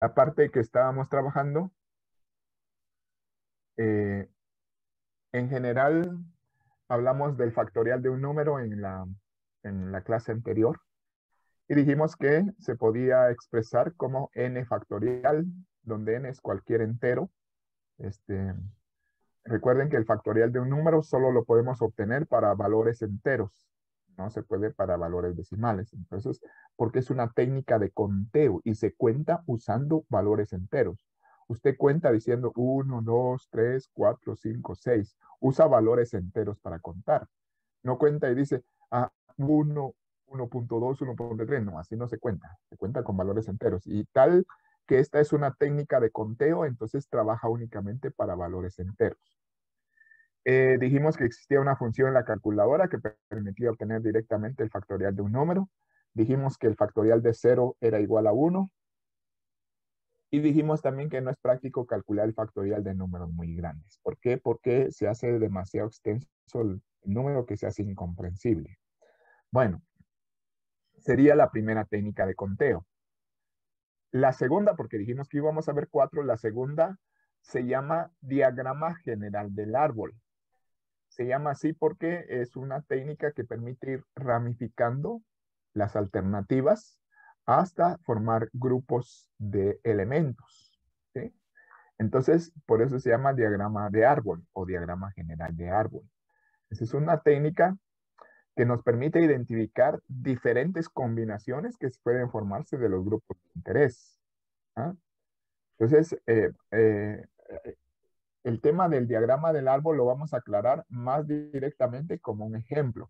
la parte que estábamos trabajando, eh, en general hablamos del factorial de un número en la clase anterior y dijimos que se podía expresar como n factorial, donde n es cualquier entero. Este, Recuerden que el factorial de un número solo lo podemos obtener para valores enteros, no se puede para valores decimales. Entonces, porque es una técnica de conteo y se cuenta usando valores enteros. Usted cuenta diciendo 1, 2, 3, 4, 5, 6. Usa valores enteros para contar. No cuenta y dice, 1, 1.2, 1.3. No, así no se cuenta. Se cuenta con valores enteros. Y tal que esta es una técnica de conteo, entonces trabaja únicamente para valores enteros. Dijimos que existía una función en la calculadora que permitía obtener directamente el factorial de un número. Dijimos que el factorial de 0 era igual a 1. Y dijimos también que no es práctico calcular el factorial de números muy grandes. ¿Por qué? Porque se hace demasiado extenso el número, que se hace incomprensible. Bueno, sería la primera técnica de conteo. La segunda, porque dijimos que íbamos a ver 4, la segunda se llama diagrama general del árbol. Se llama así porque es una técnica que permite ir ramificando las alternativas hasta formar grupos de elementos, ¿sí? Entonces, por eso se llama diagrama de árbol o diagrama general de árbol. Esa es una técnica que nos permite identificar diferentes combinaciones que pueden formarse de los grupos de interés. ¿Ah? Entonces, el tema del diagrama del árbol lo vamos a aclarar más directamente como un ejemplo.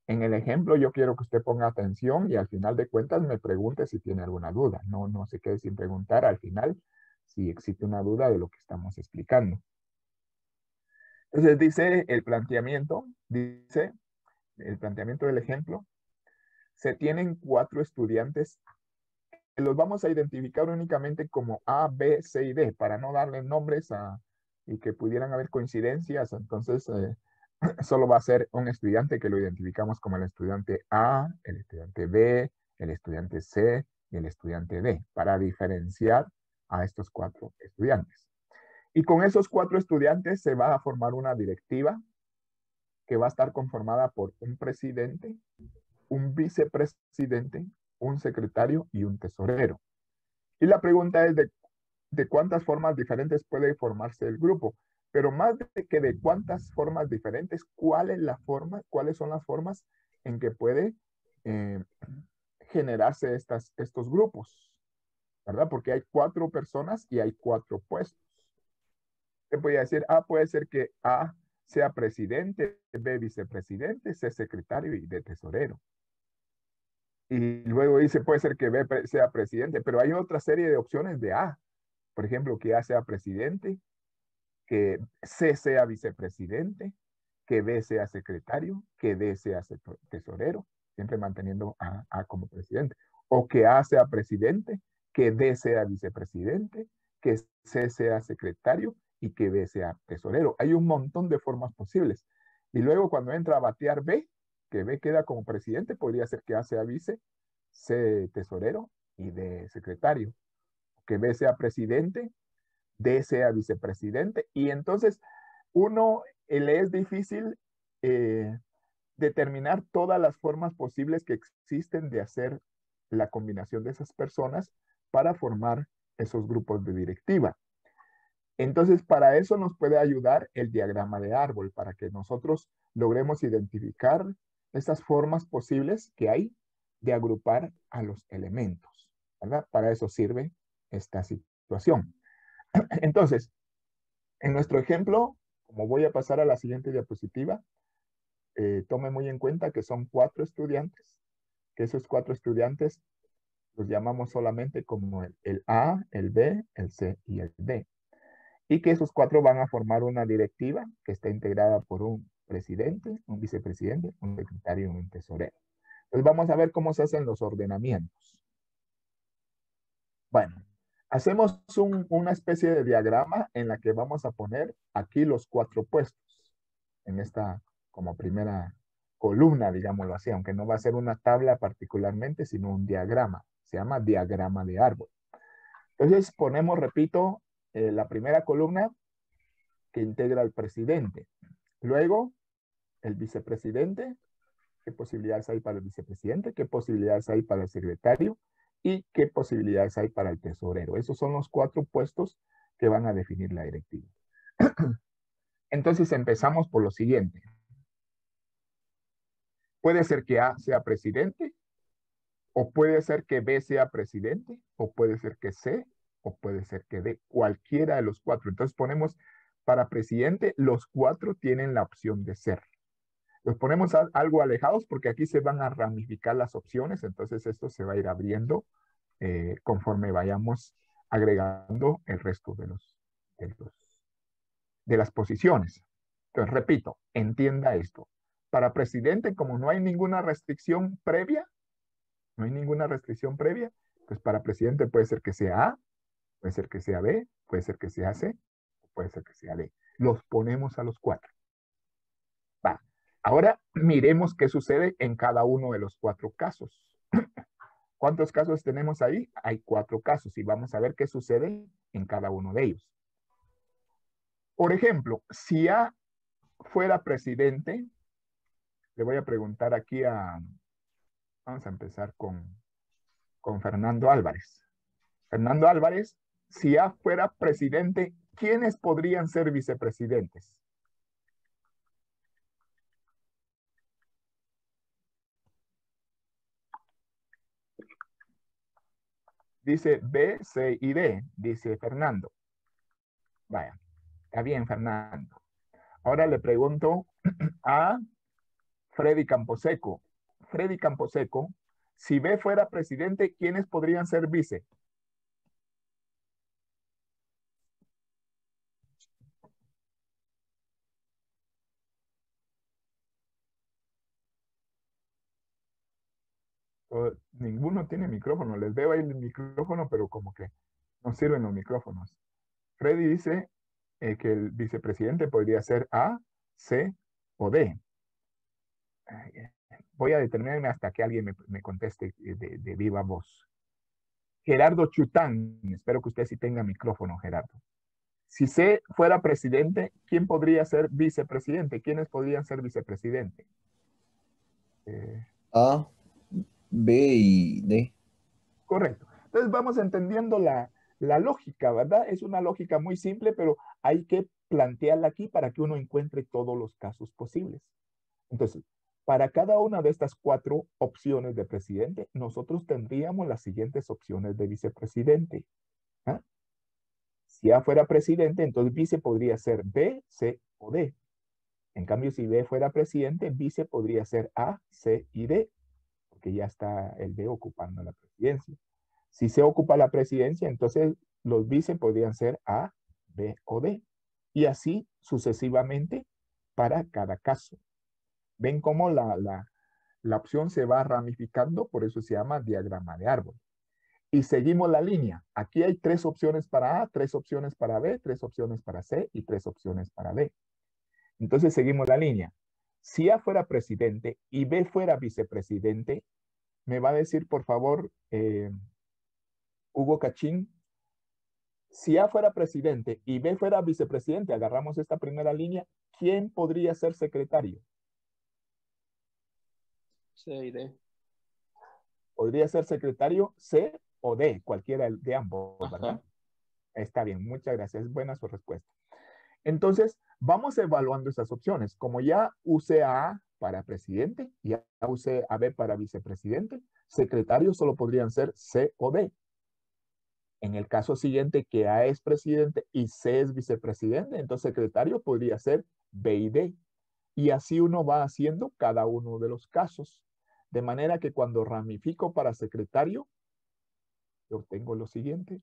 En el ejemplo yo quiero que usted ponga atención y al final de cuentas me pregunte si tiene alguna duda. No se quede sin preguntar al final si existe una duda de lo que estamos explicando. Entonces dice el planteamiento del ejemplo, se tienen 4 estudiantes. Los vamos a identificar únicamente como A, B, C y D para no darle nombres y que pudieran haber coincidencias. Entonces, solo va a ser un estudiante que lo identificamos como el estudiante A, el estudiante B, el estudiante C y el estudiante D, para diferenciar a estos 4 estudiantes. Y con esos 4 estudiantes se va a formar una directiva que va a estar conformada por un presidente, un vicepresidente, un secretario y un tesorero. Y la pregunta es de cuántas formas diferentes puede formarse el grupo. Pero más de cuántas formas diferentes, cuáles son las formas en que puede eh, generarse estos grupos, ¿verdad? Porque hay 4 personas y hay 4 puestos. Te podría decir, puede ser que A sea presidente, B vicepresidente, C secretario y D tesorero. Y luego dice, puede ser que B sea presidente, pero hay otra serie de opciones de A. Por ejemplo, que A sea presidente, que C sea vicepresidente, que B sea secretario, que D sea tesorero, siempre manteniendo A como presidente. O que A sea presidente, que D sea vicepresidente, que C sea secretario y que B sea tesorero. Hay un montón de formas posibles. Y luego cuando entra a batear B, que B queda como presidente, podría ser que A sea vice, C tesorero y D secretario. Que B sea presidente, D sea vicepresidente. Y entonces le es difícil eh, determinar todas las formas posibles que existen de hacer la combinación de esas personas para formar esos grupos de directiva. Entonces, para eso nos puede ayudar el diagrama de árbol, para que nosotros logremos identificar esas formas posibles que hay de agrupar a los elementos, ¿verdad? Para eso sirve esta situación. Entonces, en nuestro ejemplo, como voy a pasar a la siguiente diapositiva, tome muy en cuenta que son 4 estudiantes, que esos 4 estudiantes los llamamos solamente como el A, el B, el C y el D. Y que esos 4 van a formar una directiva que está integrada por un presidente, un vicepresidente, un secretario y un tesorero. Entonces vamos a ver cómo se hacen los ordenamientos. Bueno, hacemos una especie de diagrama en la que vamos a poner aquí los 4 puestos en esta como primera columna, digámoslo así, aunque no va a ser una tabla particularmente, sino un diagrama. Se llama diagrama de árbol. Entonces ponemos, repito, la primera columna que integra al presidente. Luego, el vicepresidente, qué posibilidades hay para el vicepresidente, qué posibilidades hay para el secretario y qué posibilidades hay para el tesorero. Esos son los 4 puestos que van a definir la directiva. Entonces empezamos por lo siguiente. Puede ser que A sea presidente, o puede ser que B sea presidente, o puede ser que C, o puede ser que D, cualquiera de los 4. Entonces ponemos para presidente, los 4 tienen la opción de ser. Los ponemos algo alejados porque aquí se van a ramificar las opciones, entonces esto se va a ir abriendo conforme vayamos agregando el resto de las posiciones. Entonces, repito, entienda esto. Para presidente, como no hay ninguna restricción previa, pues para presidente puede ser que sea A, puede ser que sea B, puede ser que sea C, puede ser que sea D. Los ponemos a los 4. Va. Ahora miremos qué sucede en cada uno de los 4 casos. ¿Cuántos casos tenemos ahí? Hay 4 casos y vamos a ver qué sucede en cada uno de ellos. Por ejemplo, si A fuera presidente, le voy a preguntar aquí vamos a empezar con Fernando Álvarez. Fernando Álvarez, si A fuera presidente, ¿quiénes podrían ser vicepresidentes? Dice B, C y D, dice Fernando. Vaya, está bien, Fernando. Ahora le pregunto a Freddy Camposeco. Freddy Camposeco, si B fuera presidente, ¿quiénes podrían ser vice? Ninguno tiene micrófono. Les veo ahí el micrófono, pero como que no sirven los micrófonos. Freddy dice que el vicepresidente podría ser A, C o D. Voy a detenerme hasta que alguien me conteste de viva voz. Gerardo Chután, espero que usted sí tenga micrófono, Gerardo. Si C fuera presidente, ¿quién podría ser vicepresidente? ¿Quiénes podrían ser vicepresidente? A, B y D. Correcto. Entonces vamos entendiendo la lógica, ¿verdad? Es una lógica muy simple, pero hay que plantearla aquí para que uno encuentre todos los casos posibles. Entonces, para cada una de estas 4 opciones de presidente, nosotros tendríamos las siguientes opciones de vicepresidente. ¿Ah? Si A fuera presidente, entonces vice podría ser B, C o D. En cambio, si B fuera presidente, vice podría ser A, C y D, porque ya está el D ocupando la presidencia. Si C ocupa la presidencia, entonces los vice podrían ser A, B o D. Y así sucesivamente para cada caso. Ven cómo la opción se va ramificando, por eso se llama diagrama de árbol. Y seguimos la línea. Aquí hay 3 opciones para A, 3 opciones para B, 3 opciones para C y 3 opciones para D. Entonces seguimos la línea. Si A fuera presidente y B fuera vicepresidente, me va a decir, por favor, Hugo Cachín, si A fuera presidente y B fuera vicepresidente, agarramos esta primera línea, ¿quién podría ser secretario? C y D. Podría ser secretario C o D, cualquiera de ambos, ¿verdad? Ajá. Está bien, muchas gracias. Es buena su respuesta. Entonces, vamos evaluando esas opciones. Como ya usé a A para presidente y ya usé a B para vicepresidente, secretarios solo podrían ser C o D. En el caso siguiente, que A es presidente y C es vicepresidente, entonces secretario podría ser B y D. Y así uno va haciendo cada uno de los casos. De manera que cuando ramifico para secretario, yo tengo lo siguiente.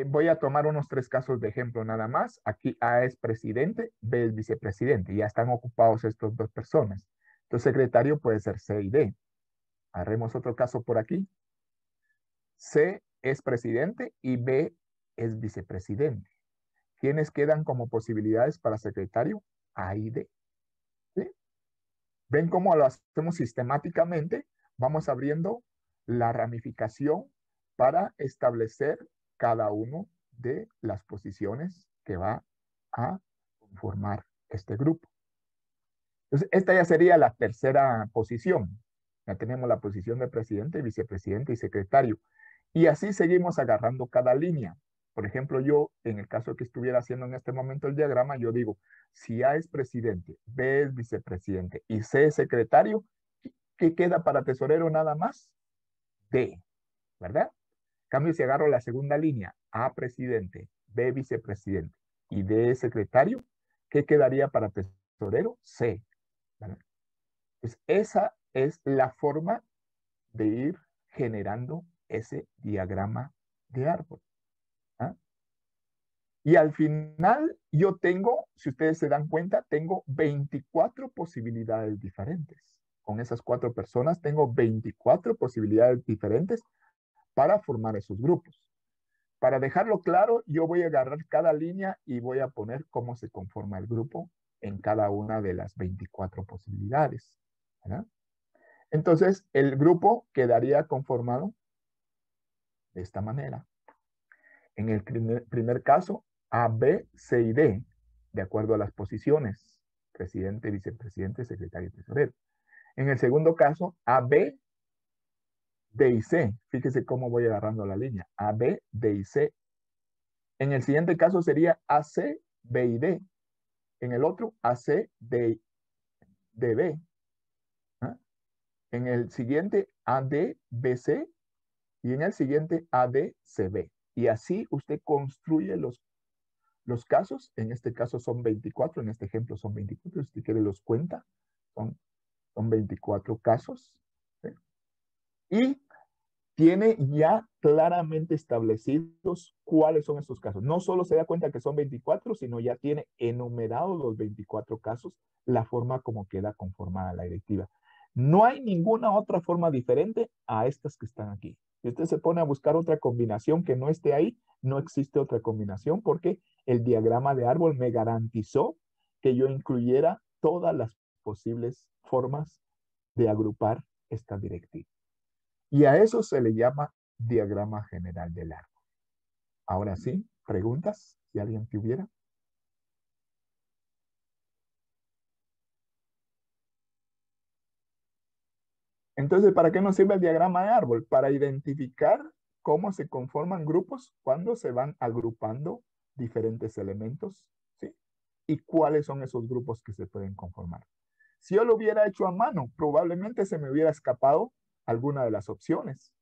Voy a tomar unos 3 casos de ejemplo nada más. Aquí A es presidente, B es vicepresidente. Ya están ocupados estas 2 personas. Entonces, secretario puede ser C y D. Haremos otro caso por aquí. C es presidente y B es vicepresidente. ¿Quiénes quedan como posibilidades para secretario? A y D. ¿Sí? ¿Ven cómo lo hacemos sistemáticamente? Vamos abriendo la ramificación para establecer cada uno de las posiciones que va a conformar este grupo. Entonces, esta ya sería la tercera posición. Ya tenemos la posición de presidente, vicepresidente y secretario. Y así seguimos agarrando cada línea. Por ejemplo, yo, en el caso que estuviera haciendo en este momento el diagrama, yo digo, si A es presidente, B es vicepresidente y C es secretario, ¿qué queda para tesorero nada más? D, ¿verdad? En cambio, si agarro la segunda línea, A presidente, B vicepresidente y D secretario, ¿qué quedaría para tesorero? C, ¿verdad? Pues esa es la forma de ir generando ese diagrama de árbol. ¿Ah? Y al final yo tengo, si ustedes se dan cuenta, tengo 24 posibilidades diferentes. Con esas 4 personas tengo 24 posibilidades diferentes para formar esos grupos. Para dejarlo claro, yo voy a agarrar cada línea y voy a poner cómo se conforma el grupo en cada una de las 24 posibilidades. ¿Verdad? Entonces, el grupo quedaría conformado de esta manera. En el primer caso, A, B, C y D, de acuerdo a las posiciones, presidente, vicepresidente, secretario y tesorero. En el segundo caso, A, B, D y C. Fíjese cómo voy agarrando la línea. A, B, D y C. En el siguiente caso sería A, C, B y D. En el otro, A, C, D, D, B. ¿Ah? En el siguiente, A, D, B, C. Y en el siguiente, A, D, C, B. Y así usted construye los casos. En este caso son 24, en este ejemplo son 24, si usted quiere los cuenta, son 24 casos. ¿Sí? Y tiene ya claramente establecidos cuáles son estos casos. No solo se da cuenta que son 24, sino ya tiene enumerados los 24 casos, la forma como queda conformada la directiva. No hay ninguna otra forma diferente a estas que están aquí. Si usted se pone a buscar otra combinación que no esté ahí, no existe otra combinación porque el diagrama de árbol me garantizó que yo incluyera todas las posibles formas de agrupar esta directiva. Y a eso se le llama diagrama general del árbol. Ahora sí, preguntas, si alguien tuviera. Entonces, ¿para qué nos sirve el diagrama de árbol? Para identificar cómo se conforman grupos cuando se van agrupando diferentes elementos, ¿sí? Y cuáles son esos grupos que se pueden conformar. Si yo lo hubiera hecho a mano, probablemente se me hubiera escapado alguna de las opciones.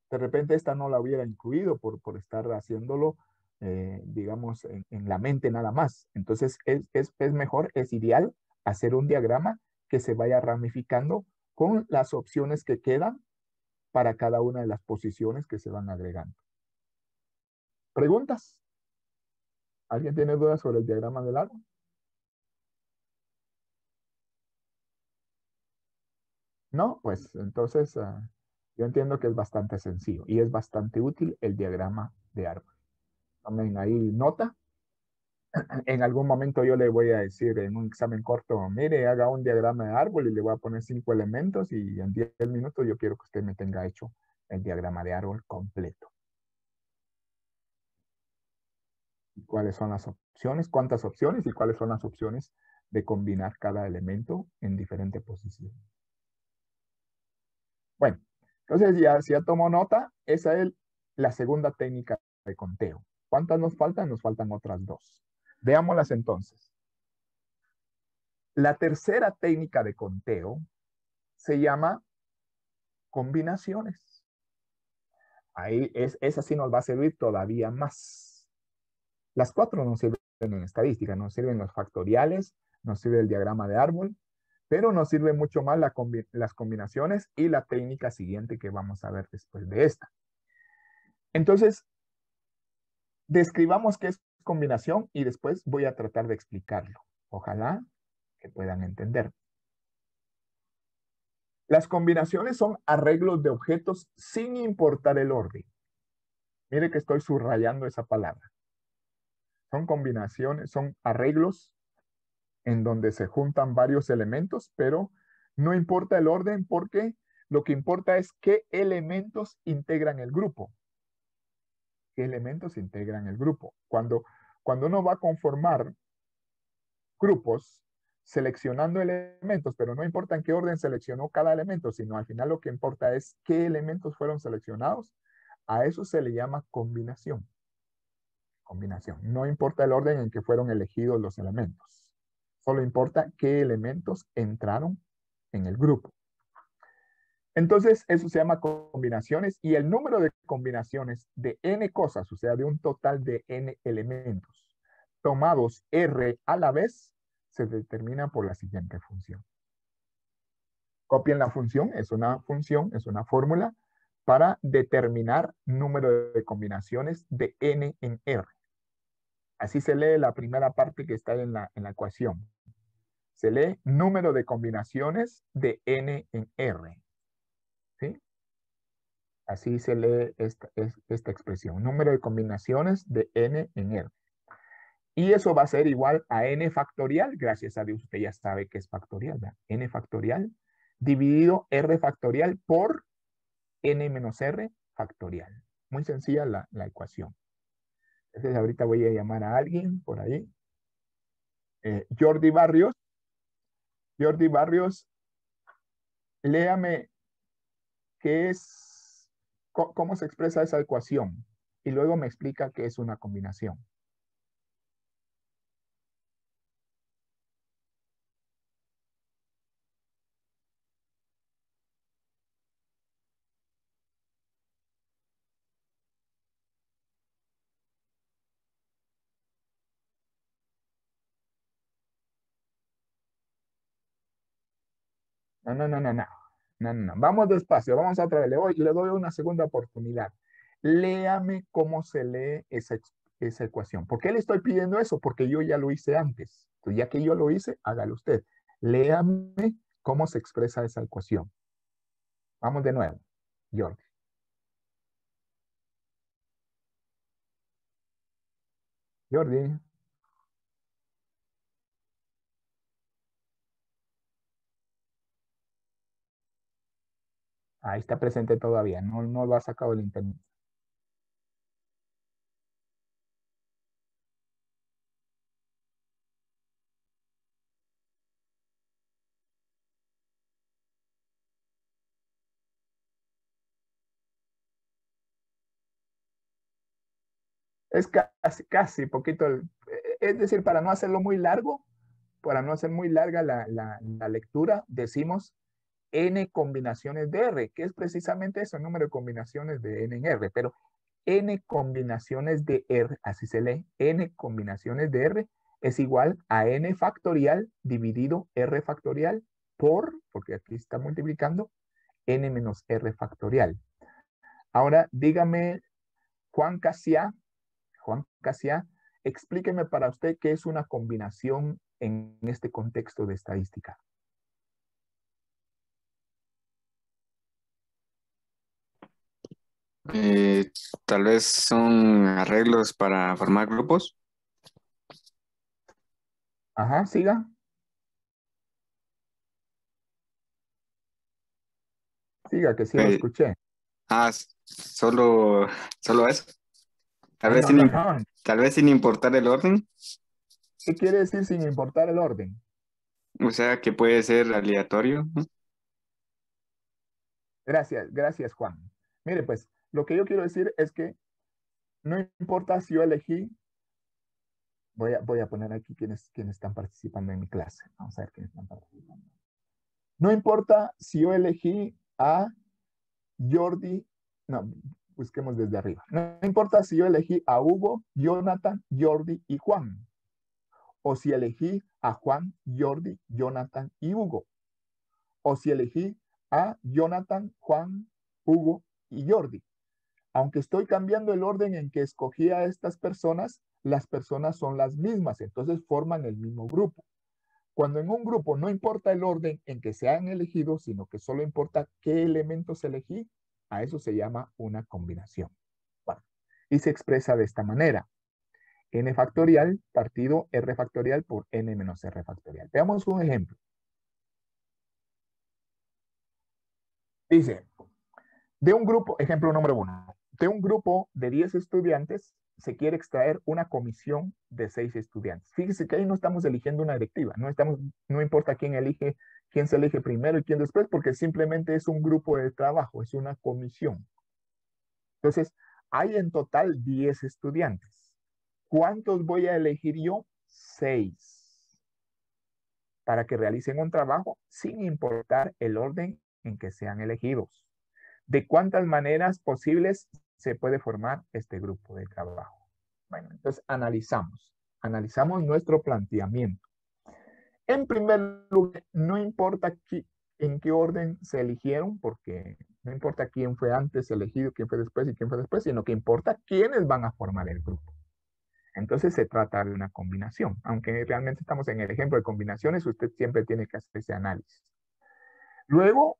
De repente esta no la hubiera incluido por estar haciéndolo, digamos, en la mente nada más. Entonces es mejor, es ideal hacer un diagrama que se vaya ramificando con las opciones que quedan para cada una de las posiciones que se van agregando. ¿Preguntas? ¿Alguien tiene dudas sobre el diagrama del árbol? No, pues entonces yo entiendo que es bastante sencillo y es bastante útil el diagrama de árbol. Tomen ahí nota. En algún momento yo le voy a decir en un examen corto, mire, haga un diagrama de árbol y le voy a poner 5 elementos y en 10 minutos yo quiero que usted me tenga hecho el diagrama de árbol completo. ¿Cuáles son las opciones? ¿Cuántas opciones? Y cuáles son las opciones de combinar cada elemento en diferente posición. Bueno, entonces ya si ya tomó nota, esa es la segunda técnica de conteo. ¿Cuántas nos faltan? Nos faltan otras 2. Veámoslas entonces. La tercera técnica de conteo se llama combinaciones. Ahí esa sí nos va a servir todavía más. Las 4 nos sirven en estadística, nos sirven los factoriales, nos sirve el diagrama de árbol, pero nos sirve mucho más las combinaciones y la técnica siguiente que vamos a ver después de esta. Entonces, describamos qué es combinación y después voy a tratar de explicarlo. Ojalá que puedan entender. Las combinaciones son arreglos de objetos sin importar el orden. Mire que estoy subrayando esa palabra. Son combinaciones, son arreglos en donde se juntan varios elementos, pero no importa el orden porque lo que importa es qué elementos integran el grupo. qué elementos integran el grupo. Cuando uno va a conformar grupos, seleccionando elementos, pero no importa en qué orden seleccionó cada elemento, sino al final lo que importa es qué elementos fueron seleccionados. A eso se le llama combinación. Combinación. No importa el orden en que fueron elegidos los elementos. Solo importa qué elementos entraron en el grupo. Entonces, eso se llama combinaciones y el número de combinaciones de n cosas, o sea, de un total de n elementos, tomados R a la vez, se determina por la siguiente función. Copien la función, es una fórmula para determinar número de combinaciones de n en R. Así se lee la primera parte que está en la ecuación. Se lee número de combinaciones de n en R. ¿Sí? Así se lee esta expresión. Número de combinaciones de n en R. Y eso va a ser igual a n factorial. Gracias a Dios usted ya sabe que es factorial, ¿verdad? N factorial dividido R factorial por n menos R factorial. Muy sencilla la ecuación. Entonces ahorita voy a llamar a alguien por ahí. Jordi Barrios. Jordi Barrios, léame qué es, cómo se expresa esa ecuación. Y luego me explica qué es una combinación. No, no, no, no, no. No, no, no. Vamos despacio, vamos otra vez. Le doy una segunda oportunidad. Léame cómo se lee esa ecuación. ¿Por qué le estoy pidiendo eso? Porque yo ya lo hice antes. Entonces, ya que yo lo hice, hágalo usted. Léame cómo se expresa esa ecuación. Vamos de nuevo. Jordi. Jordi. Ahí está presente todavía. No lo ha sacado el internet. Es casi poquito. Es decir, para no hacerlo muy largo, para no hacer muy larga la lectura, decimos n combinaciones de R, que es precisamente eso, el número de combinaciones de n en R, pero n combinaciones de R, así se lee, n combinaciones de R es igual a n factorial dividido R factorial porque aquí está multiplicando, n menos R factorial. Ahora dígame, Juan Casiá, explíqueme para usted qué es una combinación en este contexto de estadística. Tal vez son arreglos para formar grupos. Ajá, siga. Siga, que sí lo Eh, escuché. solo eso. Tal No, vez no, no, no. tal vez sin importar el orden. ¿Qué quiere decir sin importar el orden? O sea, que puede ser aleatorio, ¿no? Gracias, Juan. Mire, pues, lo que yo quiero decir es que no importa si yo elegí, voy a poner aquí quienes están participando en mi clase. Vamos a ver quiénes están participando. No importa si yo elegí a Jordi, no, busquemos desde arriba. No importa si yo elegí a Hugo, Jonathan, Jordi y Juan. O si elegí a Juan, Jordi, Jonathan y Hugo. O si elegí a Jonathan, Juan, Hugo y Jordi. Aunque estoy cambiando el orden en que escogí a estas personas, las personas son las mismas, entonces forman el mismo grupo. Cuando en un grupo no importa el orden en que se han elegido, sino que solo importa qué elementos elegí, a eso se llama una combinación. Bueno, y se expresa de esta manera. N factorial partido R factorial por N menos R factorial. Veamos un ejemplo. Dice, de un grupo, ejemplo número 1, de un grupo de 10 estudiantes se quiere extraer una comisión de 6 estudiantes. Fíjese que ahí no estamos eligiendo una directiva, no importa quién se elige primero y quién después, porque simplemente es un grupo de trabajo, es una comisión. Entonces, hay en total 10 estudiantes. ¿Cuántos voy a elegir yo? 6. Para que realicen un trabajo sin importar el orden en que sean elegidos. ¿De cuántas maneras posibles se puede formar este grupo de trabajo? Bueno, entonces analizamos nuestro planteamiento. En primer lugar, no importa en qué orden se eligieron, porque no importa quién fue antes elegido, quién fue después y quién fue después, sino que importa quiénes van a formar el grupo. Entonces se trata de una combinación. Aunque realmente estamos en el ejemplo de combinaciones, usted siempre tiene que hacer ese análisis. Luego,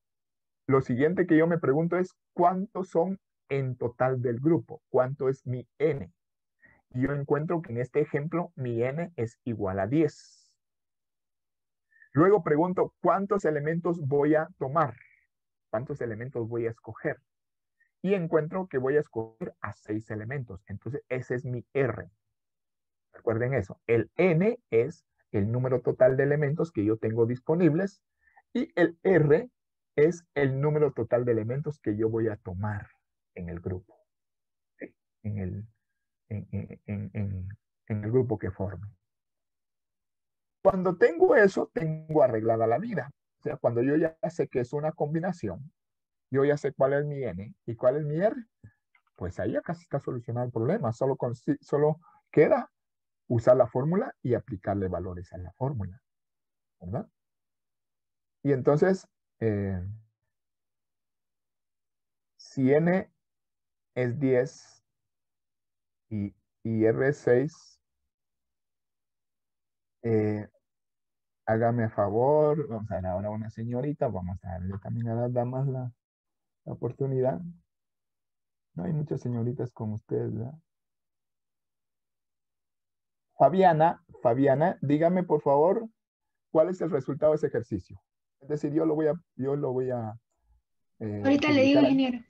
lo siguiente que yo me pregunto es, ¿cuántos son en total del grupo? ¿Cuánto es mi n? Y yo encuentro que en este ejemplo mi n es igual a 10. Luego pregunto, ¿cuántos elementos voy a tomar? ¿Cuántos elementos voy a escoger? Y encuentro que voy a escoger a 6 elementos. Entonces, ese es mi R. Recuerden eso. El N es el número total de elementos que yo tengo disponibles y el R es el número total de elementos que yo voy a tomar en el grupo. ¿Sí? En el grupo que forme. Cuando tengo eso, tengo arreglada la vida. O sea, cuando yo ya sé que es una combinación, yo ya sé cuál es mi N y cuál es mi R, pues ahí ya casi está solucionado el problema. Solo queda usar la fórmula y aplicarle valores a la fórmula, ¿verdad? Y entonces, si N es 10 y R es 6, hágame a favor, vamos a dar ahora a una señorita, vamos a darle también a las damas la oportunidad. No hay muchas señoritas como ustedes, ¿verdad? Fabiana, dígame por favor, ¿cuál es el resultado de ese ejercicio? Es decir, yo lo voy a Ahorita le digo, publicar ahí, ingeniero.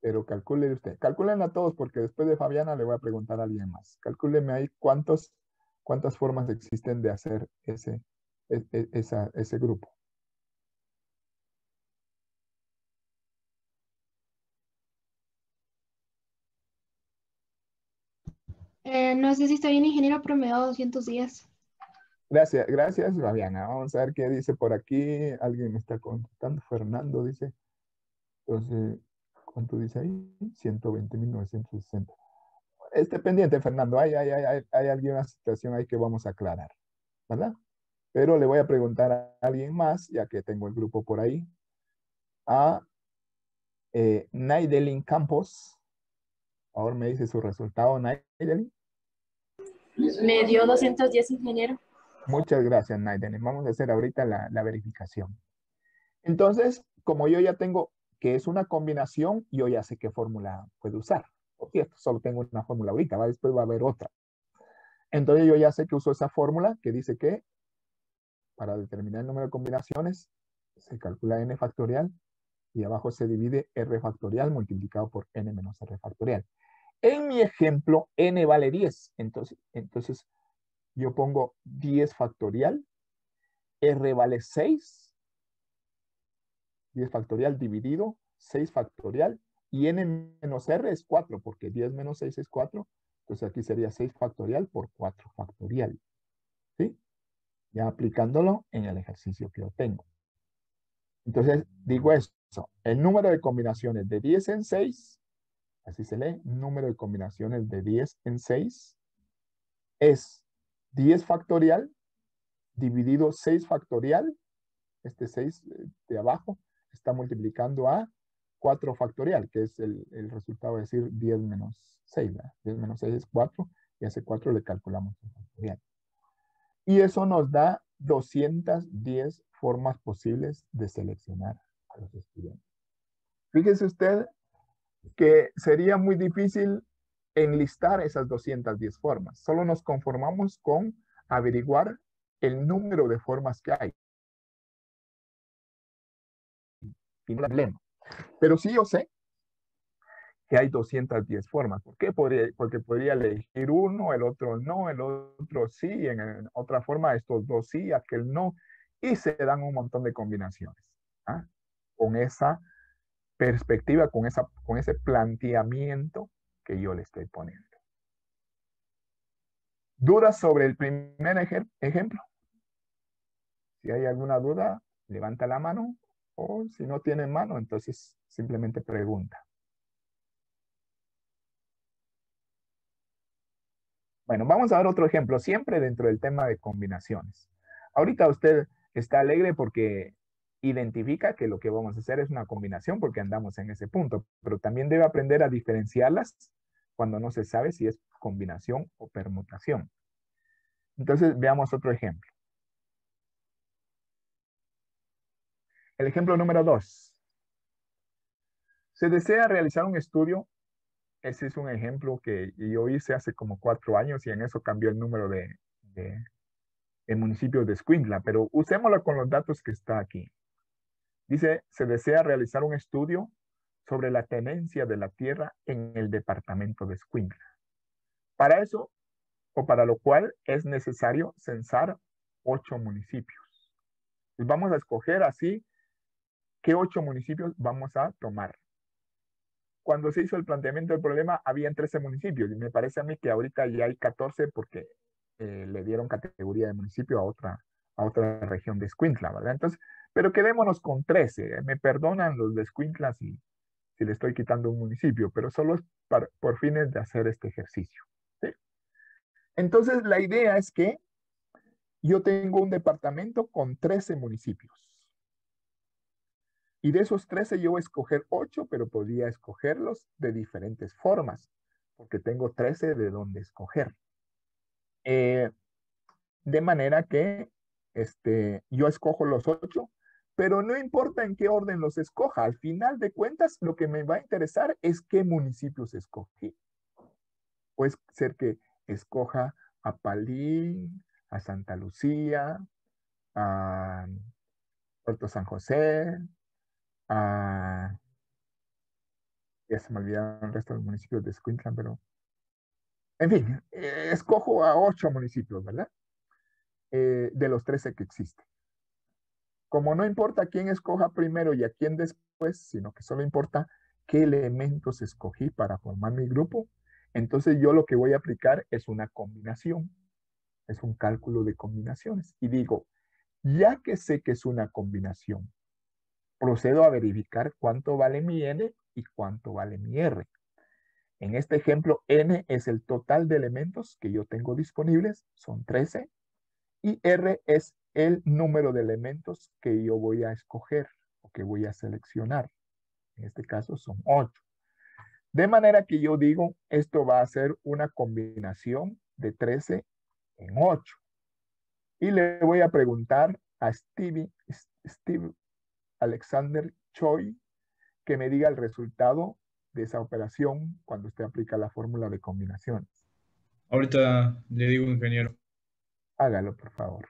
pero calcule usted. Calculen a todos porque después de Fabiana le voy a preguntar a alguien más. Calcúleme ahí cuántas formas existen de hacer ese grupo. No sé si está bien, ingeniero, pero me da 210. Gracias, Fabiana. Vamos a ver qué dice por aquí. Alguien me está contestando. Fernando dice. Entonces, ¿cuánto dice ahí? 120.960. Esté pendiente, Fernando. Hay alguna situación ahí que vamos a aclarar, ¿verdad? Pero le voy a preguntar a alguien más, ya que tengo el grupo por ahí, a Naidelin Campos. Ahora me dice su resultado, Naidelin. Me dio 210, ingeniero. Muchas gracias, Naidelin. Vamos a hacer ahorita la verificación. Entonces, como yo ya tengo que es una combinación, yo ya sé qué fórmula puedo usar. Por cierto, solo tengo una fórmula ahorita, después va a haber otra. Entonces yo ya sé que uso esa fórmula que dice que para determinar el número de combinaciones se calcula n factorial y abajo se divide r factorial multiplicado por n menos r factorial. En mi ejemplo, n vale 10. Entonces yo pongo 10 factorial, r vale 6, 10 factorial dividido 6 factorial, y n menos r es 4, porque 10 menos 6 es 4. Entonces aquí sería 6 factorial por 4 factorial. ¿Sí? Ya aplicándolo en el ejercicio que yo tengo. Entonces digo esto, el número de combinaciones de 10 en 6, así se lee, número de combinaciones de 10 en 6 es 10 factorial dividido 6 factorial, este 6 de abajo está multiplicando a 4 factorial, que es el resultado de decir 10 menos 6, ¿verdad? 10 menos 6 es 4, y a ese 4 le calculamos el factorial. Y eso nos da 210 formas posibles de seleccionar a los estudiantes. Fíjese usted que sería muy difícil enlistar esas 210 formas. Solo nos conformamos con averiguar el número de formas que hay. Y no problema. Pero sí yo sé que hay 210 formas. ¿Por qué? Porque podría elegir uno, el otro no, el otro sí, en otra forma estos dos sí, aquel no, y se dan un montón de combinaciones. ¿Ah? Con esa perspectiva, con ese planteamiento que yo le estoy poniendo. ¿Dudas sobre el primer ejemplo? Si hay alguna duda, levanta la mano, o si no tiene mano, entonces simplemente pregunta. Bueno, vamos a ver otro ejemplo, siempre dentro del tema de combinaciones. Ahorita usted está alegre porque identifica que lo que vamos a hacer es una combinación porque andamos en ese punto, pero también debe aprender a diferenciarlas cuando no se sabe si es combinación o permutación. Entonces, veamos otro ejemplo. El ejemplo número 2. Se desea realizar un estudio. Ese es un ejemplo que yo hice hace como 4 años y en eso cambió el número de municipios de Escuintla, pero usémoslo con los datos que está aquí. Dice, se desea realizar un estudio sobre la tenencia de la tierra en el departamento de Escuintla. Para eso, o para lo cual, es necesario censar 8 municipios. Y vamos a escoger así qué 8 municipios vamos a tomar. Cuando se hizo el planteamiento del problema, habían 13 municipios, y me parece a mí que ahorita ya hay 14 porque le dieron categoría de municipio a otra región de Escuintla, ¿verdad? Entonces, pero quedémonos con 13. Me perdonan los de Escuintla si le estoy quitando un municipio, pero solo es por fines de hacer este ejercicio. ¿Sí? Entonces, la idea es que yo tengo un departamento con 13 municipios. Y de esos 13 yo voy a escoger 8, pero podría escogerlos de diferentes formas, porque tengo 13 de donde escoger. De manera que yo escojo los 8, pero no importa en qué orden los escoja. Al final de cuentas, lo que me va a interesar es qué municipios escogí. Puede ser que escoja a Palín, a Santa Lucía, a Puerto San José, a... Ya se me olvidaron el resto de los municipios de Escuintla, pero... En fin, escojo a 8 municipios, ¿verdad? De los 13 que existen. Como no importa quién escoja primero y a quién después, sino que solo importa qué elementos escogí para formar mi grupo, entonces yo lo que voy a aplicar es una combinación, es un cálculo de combinaciones. Y digo, ya que sé que es una combinación, procedo a verificar cuánto vale mi n y cuánto vale mi r. En este ejemplo, n es el total de elementos que yo tengo disponibles, son 13, y r es el número de elementos que yo voy a escoger o que voy a seleccionar. En este caso son 8. De manera que yo digo, esto va a ser una combinación de 13 en 8. Y le voy a preguntar a Steve Alexander Choi que me diga el resultado de esa operación cuando usted aplica la fórmula de combinaciones. Ahorita le digo, ingeniero. Hágalo, por favor.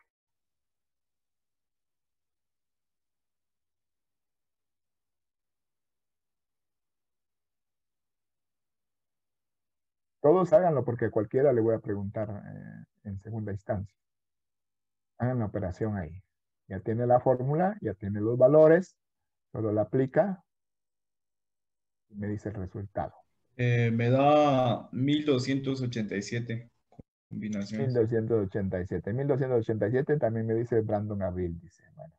Todos háganlo porque a cualquiera le voy a preguntar en segunda instancia. Hagan la operación ahí. Ya tiene la fórmula, ya tiene los valores, solo la aplica y me dice el resultado. Me da 1287 combinaciones. 1287. 1287 también me dice Brandon Abril. Dice, bueno,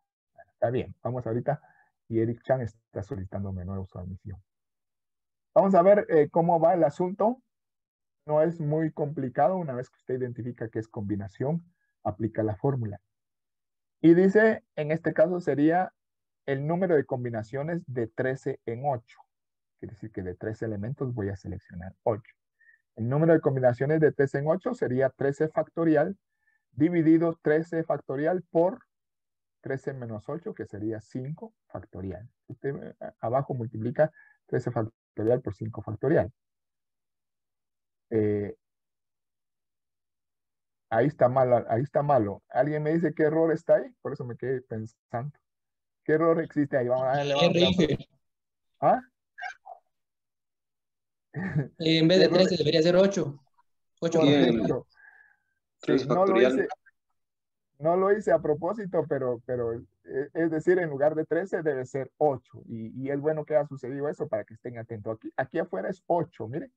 está bien. Vamos ahorita. Y Eric Chan está solicitándome nuevo su admisión. Vamos a ver cómo va el asunto. No es muy complicado. Una vez que usted identifica que es combinación, aplica la fórmula. Y dice, en este caso sería el número de combinaciones de 13 en 8. Quiere decir que de 13 elementos voy a seleccionar 8. El número de combinaciones de 13 en 8 sería 13 factorial dividido 13 factorial por 13 menos 8, que sería 5 factorial. Usted abajo multiplica 13 factorial por 5 factorial. Ahí está malo, ahí está malo. ¿Alguien me dice qué error está ahí? Por eso me quedé pensando. ¿Qué error existe ahí? Vamos a darle, vamos a... ¿Ah? En vez de Error. 13 debería ser 8. 8 Y el Correcto. Sí, 3 factorial. no lo hice a propósito, pero es decir, en lugar de 13 debe ser 8. Y es bueno que haya sucedido eso para que estén atentos. Aquí afuera es 8, mire,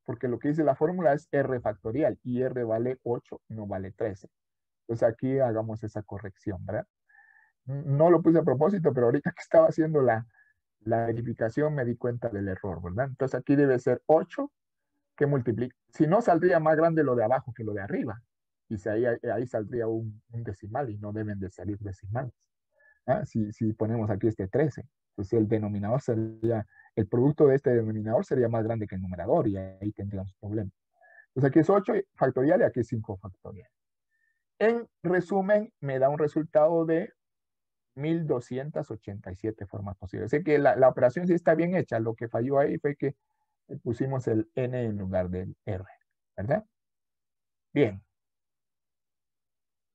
porque lo que dice la fórmula es R factorial y R vale 8, no vale 13. Entonces aquí hagamos esa corrección, ¿verdad? No lo puse a propósito, pero ahorita que estaba haciendo la verificación me di cuenta del error, ¿verdad? Entonces aquí debe ser 8 que multiplica. Si no, saldría más grande lo de abajo que lo de arriba. Y si ahí saldría un decimal y no deben de salir decimales. ¿Ah? Si ponemos aquí este 13, entonces el denominador sería, el producto de este denominador sería más grande que el numerador y ahí tendríamos problema. Entonces aquí es 8 factorial y aquí es 5 factorial. En resumen, me da un resultado de 1287 formas posibles. Sé que la operación sí está bien hecha. Lo que falló ahí fue que pusimos el n en lugar del r, ¿verdad? Bien.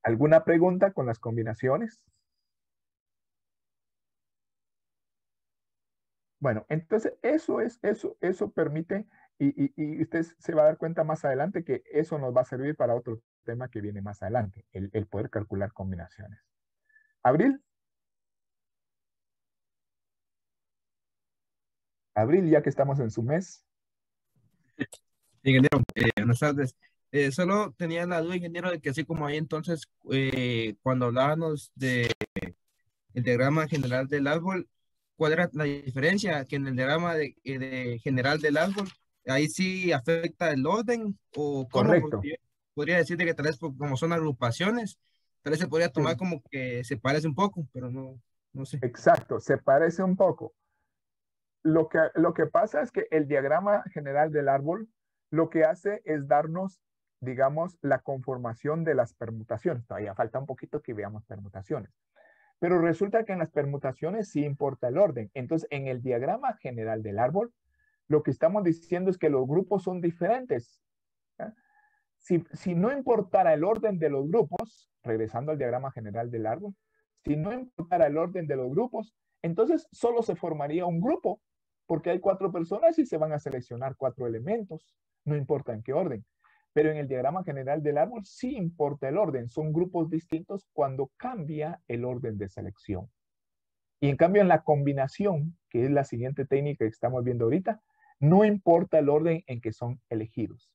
¿Alguna pregunta con las combinaciones? Bueno, entonces eso permite, y usted se va a dar cuenta más adelante que eso nos va a servir para otro tema que viene más adelante, el poder calcular combinaciones. ¿Abril? Abril, ya que estamos en su mes. Ingeniero, buenas tardes. Solo tenía la duda, ingeniero, de que así como ahí entonces, cuando hablábamos de el diagrama general del árbol, ¿cuál era la diferencia? Que en el diagrama de general del árbol, ahí sí afecta el orden, o cómo. Correcto. Porque yo podría decir de que tal vez como son agrupaciones, tal vez se podría tomar Sí, como que se parece un poco, pero no sé. exacto, se parece un poco. Lo que pasa es que el diagrama general del árbol lo que hace es darnos, digamos, la conformación de las permutaciones. Todavía falta un poquito que veamos permutaciones. Pero resulta que en las permutaciones sí importa el orden. Entonces, en el diagrama general del árbol, lo que estamos diciendo es que los grupos son diferentes. ¿Eh? Si no importara el orden de los grupos, regresando al diagrama general del árbol, si no importara el orden de los grupos, entonces solo se formaría un grupo, porque hay 4 personas y se van a seleccionar 4 elementos, no importa en qué orden. Pero en el diagrama general del árbol sí importa el orden, son grupos distintos cuando cambia el orden de selección. Y en cambio en la combinación, que es la siguiente técnica que estamos viendo ahorita, no importa el orden en que son elegidos.